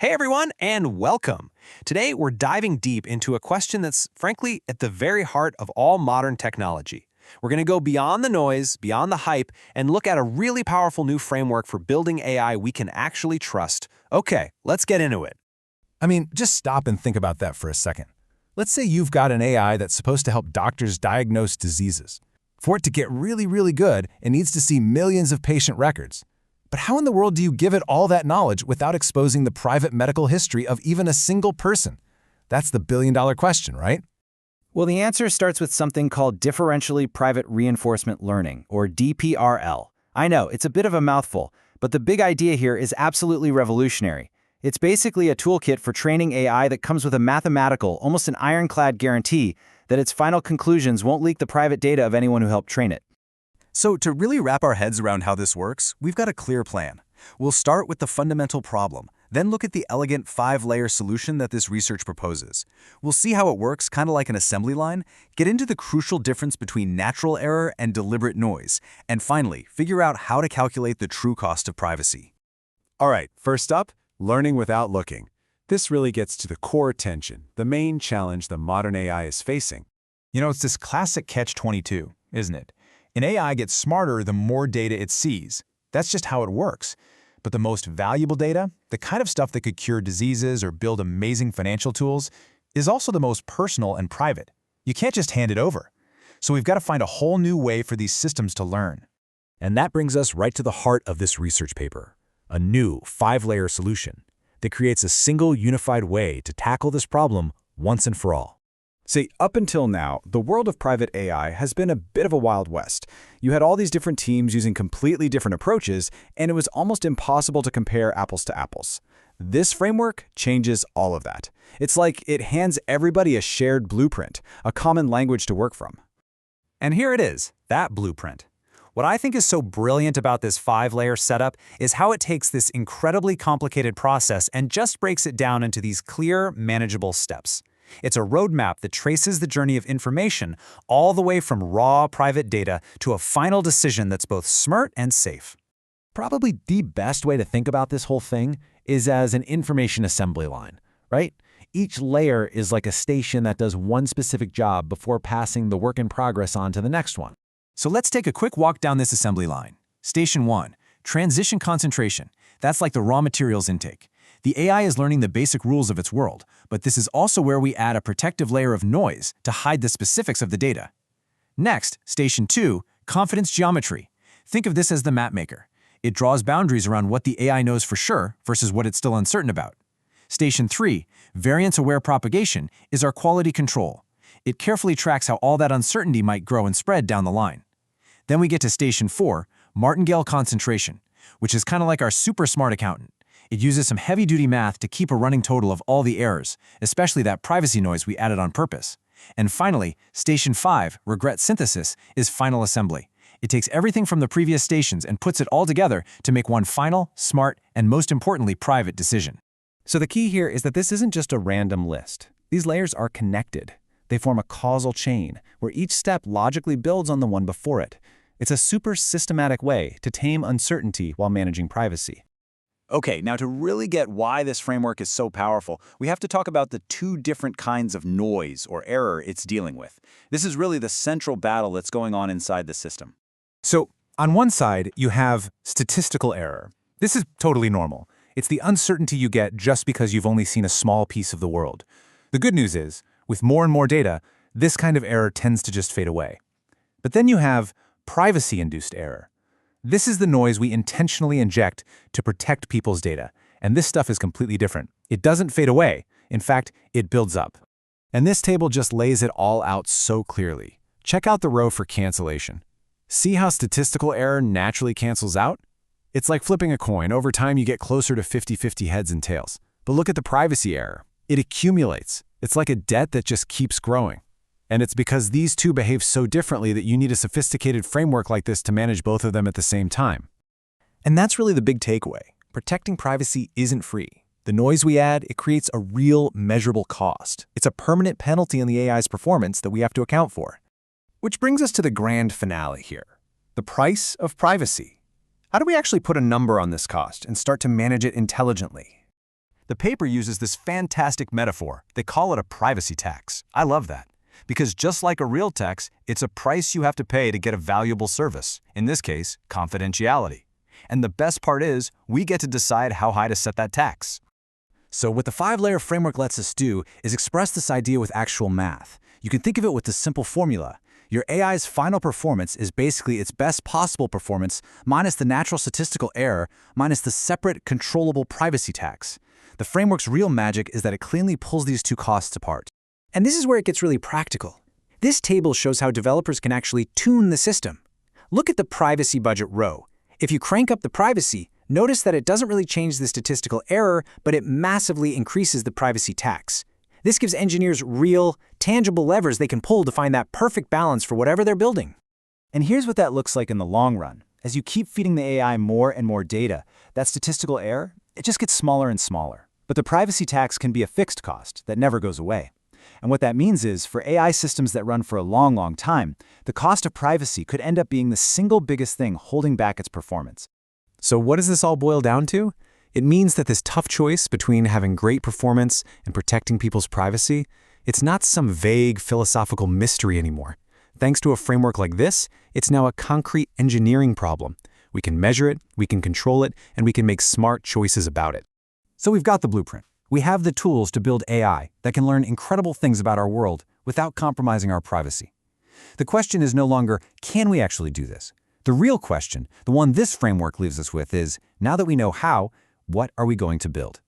Hey everyone, and welcome. Today we're diving deep into a question that's frankly at the very heart of all modern technology. We're going to go beyond the noise, beyond the hype, and look at a really powerful new framework for building AI we can actually trust. Okay, let's get into it. Just stop and think about that for a second. Let's say you've got an AI that's supposed to help doctors diagnose diseases. For it to get really good, it needs to see millions of patient records. But how in the world do you give it all that knowledge without exposing the private medical history of even a single person? That's the billion-dollar question, right? Well, the answer starts with something called differentially private reinforcement learning, or DPRL. I know, it's a bit of a mouthful, but the big idea here is absolutely revolutionary. It's basically a toolkit for training AI that comes with a mathematical, almost an ironclad guarantee that its final conclusions won't leak the private data of anyone who helped train it. So to really wrap our heads around how this works, we've got a clear plan. We'll start with the fundamental problem, then look at the elegant 5-layer solution that this research proposes. We'll see how it works, kind of like an assembly line, get into the crucial difference between natural error and deliberate noise, and finally, figure out how to calculate the true cost of privacy. All right, first up, learning without looking. This really gets to the core tension, the main challenge the modern AI is facing. It's this classic catch-22, isn't it? An AI gets smarter the more data it sees. That's just how it works. But the most valuable data, the kind of stuff that could cure diseases or build amazing financial tools, is also the most personal and private. You can't just hand it over. So we've got to find a whole new way for these systems to learn. And that brings us right to the heart of this research paper, a new 5-layer solution that creates a single unified way to tackle this problem once and for all. See, up until now, the world of private AI has been a bit of a wild west. You had all these different teams using completely different approaches, and it was almost impossible to compare apples to apples. This framework changes all of that. It's like it hands everybody a shared blueprint, a common language to work from. And here it is, that blueprint. What I think is so brilliant about this 5-layer setup is how it takes this incredibly complicated process and just breaks it down into these clear, manageable steps. It's a roadmap that traces the journey of information all the way from raw private data to a final decision that's both smart and safe. Probably the best way to think about this whole thing is as an information assembly line, right? Each layer is like a station that does one specific job before passing the work in progress on to the next one. So let's take a quick walk down this assembly line. Station 1, transition concentration. That's like the raw materials intake. The AI is learning the basic rules of its world, but this is also where we add a protective layer of noise to hide the specifics of the data. Next, Station 2, confidence geometry. Think of this as the mapmaker. It draws boundaries around what the AI knows for sure versus what it's still uncertain about. Station 3, variance-aware propagation, is our quality control. It carefully tracks how all that uncertainty might grow and spread down the line. Then we get to Station 4, martingale concentration, which is kind of like our super smart accountant. It uses some heavy-duty math to keep a running total of all the errors, especially that privacy noise we added on purpose. And finally, Station 5, regret synthesis, is final assembly. It takes everything from the previous stations and puts it all together to make one final, smart, and most importantly, private decision. So the key here is that this isn't just a random list. These layers are connected. They form a causal chain, where each step logically builds on the one before it. It's a super systematic way to tame uncertainty while managing privacy. Okay, now to really get why this framework is so powerful, we have to talk about the two different kinds of noise or error it's dealing with. This is really the central battle that's going on inside the system. So on one side, you have statistical error. This is totally normal. It's the uncertainty you get just because you've only seen a small piece of the world. The good news is, with more and more data, this kind of error tends to just fade away. But then you have privacy-induced error. This is the noise we intentionally inject to protect people's data, and this stuff is completely different. It doesn't fade away. In fact, it builds up. And this table just lays it all out so clearly. Check out the row for cancellation. See how statistical error naturally cancels out? It's like flipping a coin. Over time, you get closer to 50-50 heads and tails. But look at the privacy error. It accumulates. It's like a debt that just keeps growing. And it's because these two behave so differently that you need a sophisticated framework like this to manage both of them at the same time. And that's really the big takeaway. Protecting privacy isn't free. The noise we add, it creates a real, measurable cost. It's a permanent penalty on the AI's performance that we have to account for. Which brings us to the grand finale here, the price of privacy. How do we actually put a number on this cost and start to manage it intelligently? The paper uses this fantastic metaphor. They call it a privacy tax. I love that. Because just like a real tax, it's a price you have to pay to get a valuable service. In this case, confidentiality. And the best part is, we get to decide how high to set that tax. So what the 5-layer framework lets us do is express this idea with actual math. You can think of it with this simple formula. Your AI's final performance is basically its best possible performance minus the natural statistical error minus the separate controllable privacy tax. The framework's real magic is that it cleanly pulls these two costs apart. And this is where it gets really practical. This table shows how developers can actually tune the system. Look at the privacy budget row. If you crank up the privacy, notice that it doesn't really change the statistical error, but it massively increases the privacy tax. This gives engineers real, tangible levers they can pull to find that perfect balance for whatever they're building. And here's what that looks like in the long run. As you keep feeding the AI more and more data, that statistical error, it just gets smaller and smaller. But the privacy tax can be a fixed cost that never goes away. And what that means is, for AI systems that run for a long, long time, the cost of privacy could end up being the single biggest thing holding back its performance. So what does this all boil down to? It means that this tough choice between having great performance and protecting people's privacy, it's not some vague philosophical mystery anymore. Thanks to a framework like this, it's now a concrete engineering problem. We can measure it, we can control it, and we can make smart choices about it. So we've got the blueprint. We have the tools to build AI that can learn incredible things about our world without compromising our privacy. The question is no longer, can we actually do this? The real question, the one this framework leaves us with, is, now that we know how, what are we going to build?